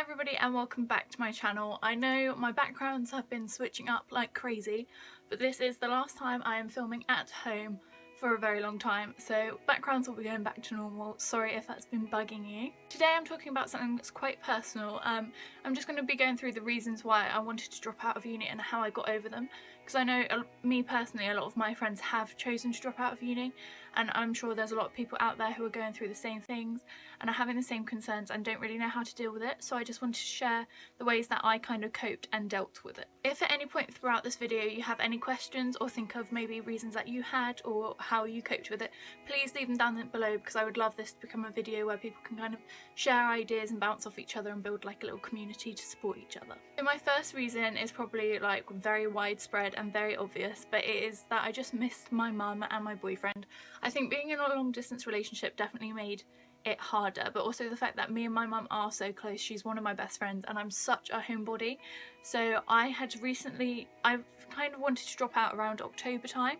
everybody and welcome back to my channel. I know my backgrounds have been switching up like crazy, but this is the last time I am filming at home for a very long time, so backgrounds will be going back to normal. Sorry if that's been bugging you. Today I'm talking about something that's quite personal. I'm just going to be going through the reasons why I wanted to drop out of uni and how I got over them, because I know me personally, a lot of my friends have chosen to drop out of uni, and I'm sure there's a lot of people out there who are going through the same things and are having the same concerns and don't really know how to deal with it, so I just wanted to share the ways that I kind of coped and dealt with it. If at any point throughout this video you have any questions or think of maybe reasons that you had or how you coped with it, please leave them down below, because I would love this to become a video where people can kind of share ideas and bounce off each other and build like a little community to support each other. So my first reason is probably like very widespread and very obvious, but it is that I just missed my mum and my boyfriend. I think being in a long distance relationship definitely made it harder, but also the fact that me and my mum are so close. She's one of my best friends and I'm such a homebody. So I've kind of wanted to drop out around October time,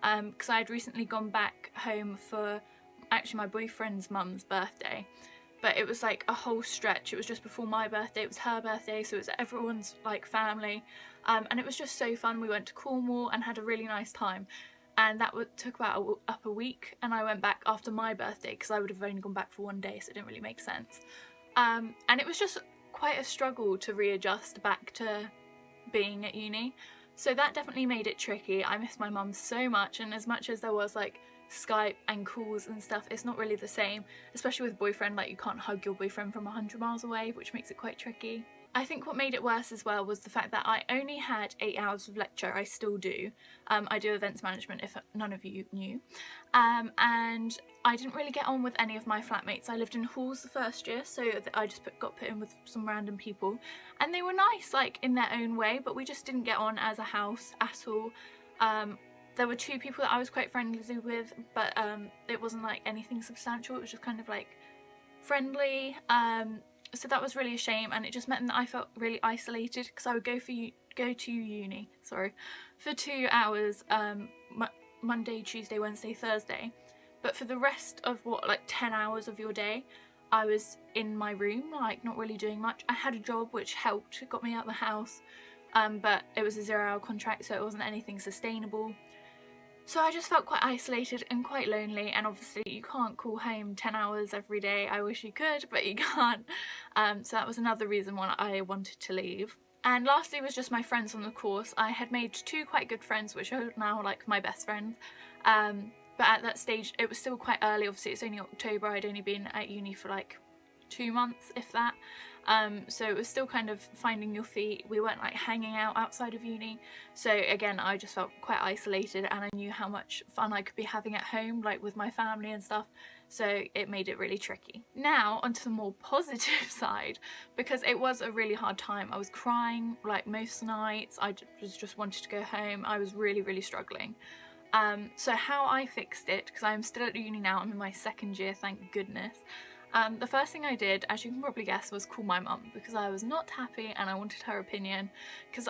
because I had recently gone back home for actually my boyfriend's mum's birthday, but it was like a whole stretch. It was just before my birthday, it was her birthday, so it was everyone's like family, and it was just so fun. We went to Cornwall and had a really nice time, and that took about up a week, and I went back after my birthday because I would have only gone back for one day, so it didn't really make sense. And it was just quite a struggle to readjust back to being at uni, so that definitely made it tricky. I missed my mum so much, and as much as there was like Skype and calls and stuff, it's not really the same, especially with boyfriend. Like, you can't hug your boyfriend from 100 miles away, which makes it quite tricky. I think what made it worse as well was the fact that I only had 8 hours of lecture. I still do. I do events management, if none of you knew. And I didn't really get on with any of my flatmates. I lived in halls the first year, so I just got put in with some random people. And they were nice, like, in their own way, but we just didn't get on as a house at all. There were 2 people that I was quite friendly with, but it wasn't like anything substantial. It was just kind of like friendly. So that was really a shame, and it just meant that I felt really isolated, because I would go to uni for 2 hours Monday, Tuesday, Wednesday, Thursday, but for the rest of like 10 hours of your day I was in my room, like not really doing much. I had a job which helped, it got me out of the house, but it was a 0-hour contract, so it wasn't anything sustainable. So I just felt quite isolated and quite lonely, and obviously you can't call home 10 hours every day. I wish you could, but you can't. So that was another reason why I wanted to leave. And lastly was just my friends on the course. I had made 2 quite good friends, which are now like my best friends. But at that stage it was still quite early. Obviously it's only October. I'd only been at uni for like 2 months, if that. So it was still kind of finding your feet. We weren't like hanging out outside of uni, so again I just felt quite isolated, and I knew how much fun I could be having at home, like with my family and stuff, so it made it really tricky. Now onto the more positive side, because it was a really hard time. I was crying like most nights. I just wanted to go home. I was really struggling. So how I fixed it, because I'm still at uni now, I'm in my 2nd year, thank goodness. The first thing I did, as you can probably guess, was call my mum, because I was not happy and I wanted her opinion, because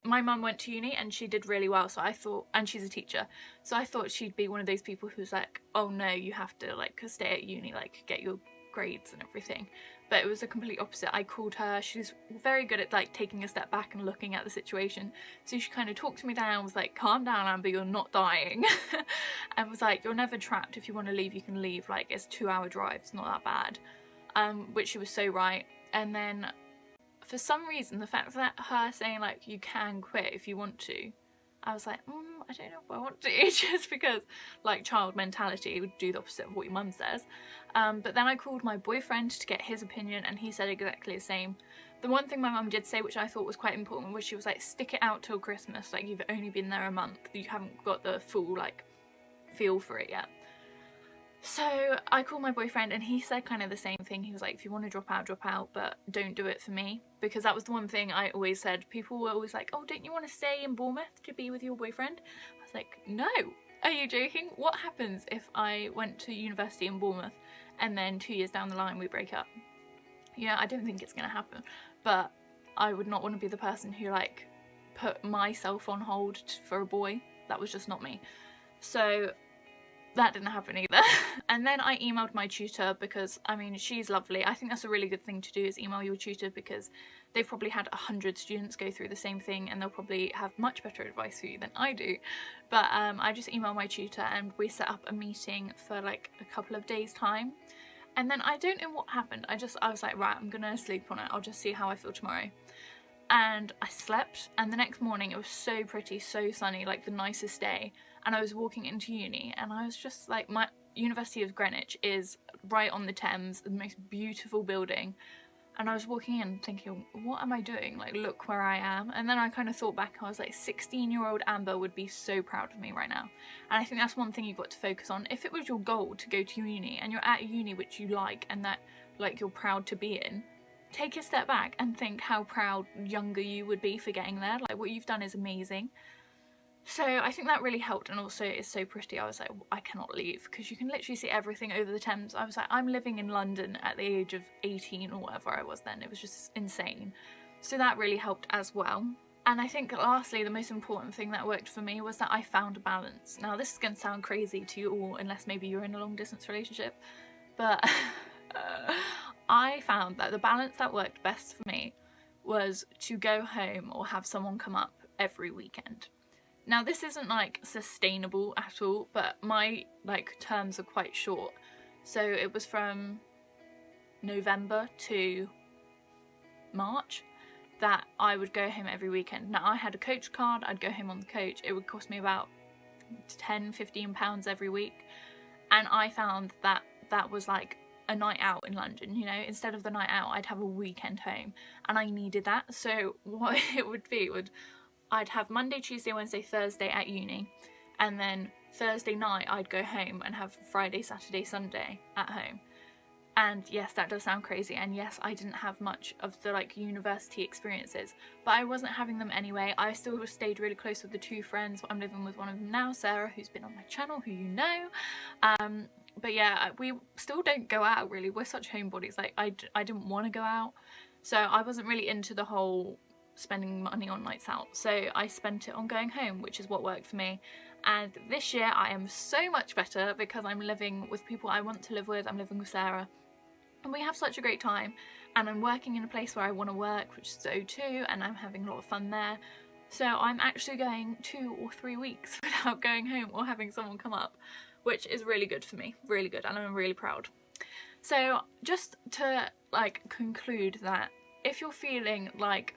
my mum went to uni and she did really well, so I thought, and she's a teacher, so I thought she'd be one of those people who's like, oh no, you have to like stay at uni, like get your grades and everything. But it was the complete opposite. I called her. She's very good at like taking a step back and looking at the situation, so she kind of talked me down, was like, calm down Amber, you're not dying, and was like, you're never trapped. If you want to leave you can leave, like it's a 2-hour drive, it's not that bad. Which she was so right. And then for some reason the fact that her saying like you can quit if you want to, I was like, I don't know if I want to, just because like child mentality would do the opposite of what your mum says. But then I called my boyfriend to get his opinion, and he said exactly the same. The one thing my mum did say, which I thought was quite important, was she was like, stick it out till Christmas, like you've only been there a month, you haven't got the full like feel for it yet. So I called my boyfriend and he said kind of the same thing. He was like, if you want to drop out, but don't do it for me, because that was the one thing I always said. People were always like, oh, don't you want to stay in Bournemouth to be with your boyfriend? I was like, no, are you joking? What happens if I went to university in Bournemouth and then 2 years down the line we break up? Yeah, I don't think it's gonna happen, but I would not want to be the person who like put myself on hold for a boy. That was just not me. So that didn't happen either. And then I emailed my tutor because, I mean, she's lovely. I think that's a really good thing to do, is email your tutor, because they've probably had 100 students go through the same thing and they'll probably have much better advice for you than I do. But I just emailed my tutor and we set up a meeting for like a couple of days time. And then I don't know what happened. I was like, right, I'm gonna sleep on it. I'll just see how I feel tomorrow. And I slept, and the next morning it was so pretty, so sunny, like the nicest day. And I was walking into uni and I was just like, my University of Greenwich is right on the Thames, the most beautiful building. And I was walking in thinking, what am I doing? Like, look where I am. And then I kind of thought back, I was like, 16-year-old Amber would be so proud of me right now. And I think that's one thing you've got to focus on. If it was your goal to go to uni and you're at a uni which you like and that like you're proud to be in, take a step back and think how proud younger you would be for getting there. Like, what you've done is amazing. So I think that really helped, and also it's so pretty. I was like, I cannot leave, because you can literally see everything over the Thames. I was like, I'm living in London at the age of 18 or whatever I was then. It was just insane. So that really helped as well. And I think lastly, the most important thing that worked for me was that I found a balance. Now this is going to sound crazy to you all, unless maybe you're in a long distance relationship, but I found that the balance that worked best for me was to go home or have someone come up every weekend. Now this isn't like sustainable at all, but my like terms are quite short. So it was from November to March that I would go home every weekend. Now I had a coach card, I'd go home on the coach. It would cost me about £10–15 every week. And I found that that was like a night out in London, you know, instead of the night out, I'd have a weekend home, and I needed that. So what it would be I'd have Monday, Tuesday, Wednesday, Thursday at uni, and then Thursday night I'd go home and have Friday, Saturday, Sunday at home. And yes, that does sound crazy, and yes, I didn't have much of the like university experiences, but I wasn't having them anyway. I still stayed really close with the two friends. I'm living with one of them now, Sarah, who's been on my channel, who you know. But yeah, we still don't go out really. We're such homebodies. Like I didn't want to go out, so I wasn't really into the whole spending money on nights out, so I spent it on going home, which is what worked for me. And this year I am so much better because I'm living with people I want to live with. I'm living with Sarah and we have such a great time, and I'm working in a place where I want to work, which is O2, and I'm having a lot of fun there. So I'm actually going 2 or 3 weeks without going home or having someone come up, which is really good for me, really good, and I'm really proud. So just to like conclude that, if you're feeling like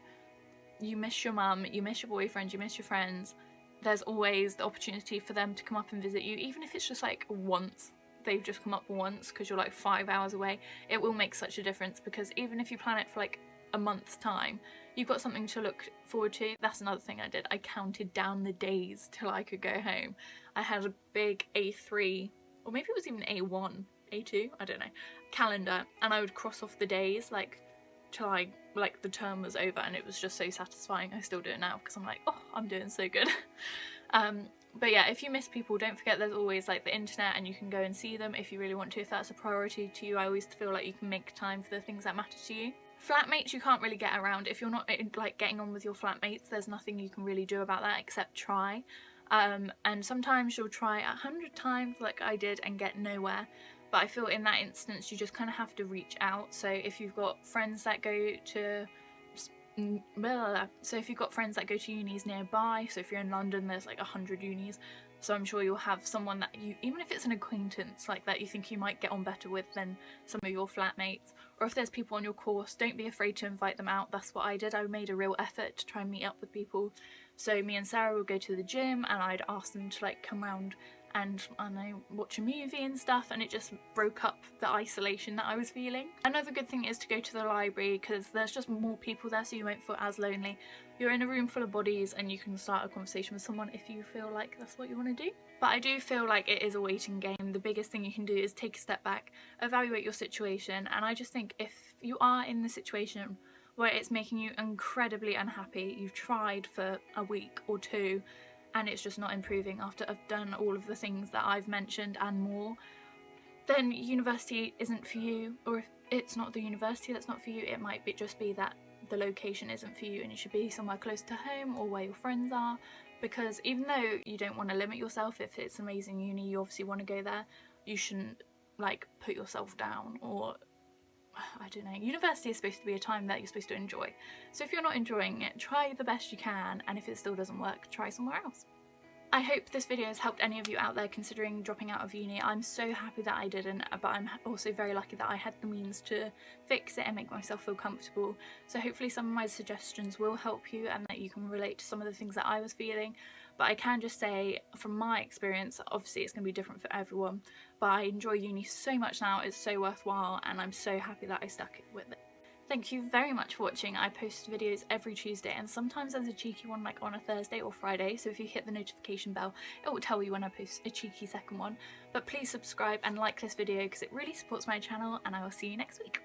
you miss your mum, you miss your boyfriend, you miss your friends, there's always the opportunity for them to come up and visit you, even if it's just like once. They've just come up once because you're like 5 hours away. It will make such a difference, because even if you plan it for like a month's time, you've got something to look forward to. That's another thing I did. I counted down the days till I could go home. I had a big A3, or maybe it was even A1, A2, I don't know, calendar, and I would cross off the days like till like the term was over, and it was just so satisfying. I still do it now because I'm like, oh, I'm doing so good. But yeah, if you miss people, don't forget there's always like the internet, and you can go and see them if you really want to, if that's a priority to you. I always feel like you can make time for the things that matter to you. Flatmates you can't really get around. If you're not like getting on with your flatmates, there's nothing you can really do about that except try. And sometimes you'll try 100 times like I did and get nowhere. But I feel in that instance you just kind of have to reach out. So if you've got friends that go to unis nearby, so if you're in London there's like 100 unis, so I'm sure you'll have someone that you, even if it's an acquaintance like that, you think you might get on better with than some of your flatmates. Or if there's people on your course, don't be afraid to invite them out. That's what I did. I made a real effort to try and meet up with people. So me and Sarah would go to the gym and I'd ask them to like come round and, I don't know, watch a movie and stuff, and it just broke up the isolation that I was feeling. Another good thing is to go to the library, because there's just more people there, so you won't feel as lonely. You're in a room full of bodies and you can start a conversation with someone if you feel like that's what you want to do. But I do feel like it is a waiting game. The biggest thing you can do is take a step back, evaluate your situation, and I just think if you are in the situation where it's making you incredibly unhappy, you've tried for a week or two, and it's just not improving after I've done all of the things that I've mentioned and more, then university isn't for you. Or if it's not the university that's not for you, it might just be that the location isn't for you and you should be somewhere close to home or where your friends are, because even though you don't want to limit yourself, if it's amazing uni, you obviously want to go there, you shouldn't like put yourself down. Or I don't know, university is supposed to be a time that you're supposed to enjoy. So if you're not enjoying it, try the best you can, and if it still doesn't work, try somewhere else. I hope this video has helped any of you out there considering dropping out of uni. I'm so happy that I didn't, but I'm also very lucky that I had the means to fix it and make myself feel comfortable. So hopefully some of my suggestions will help you and that you can relate to some of the things that I was feeling. But I can just say, from my experience, obviously it's going to be different for everyone, but I enjoy uni so much now, it's so worthwhile, and I'm so happy that I stuck with it. Thank you very much for watching. I post videos every Tuesday, and sometimes there's a cheeky one like on a Thursday or Friday, so if you hit the notification bell it will tell you when I post a cheeky second one. But please subscribe and like this video because it really supports my channel, and I will see you next week.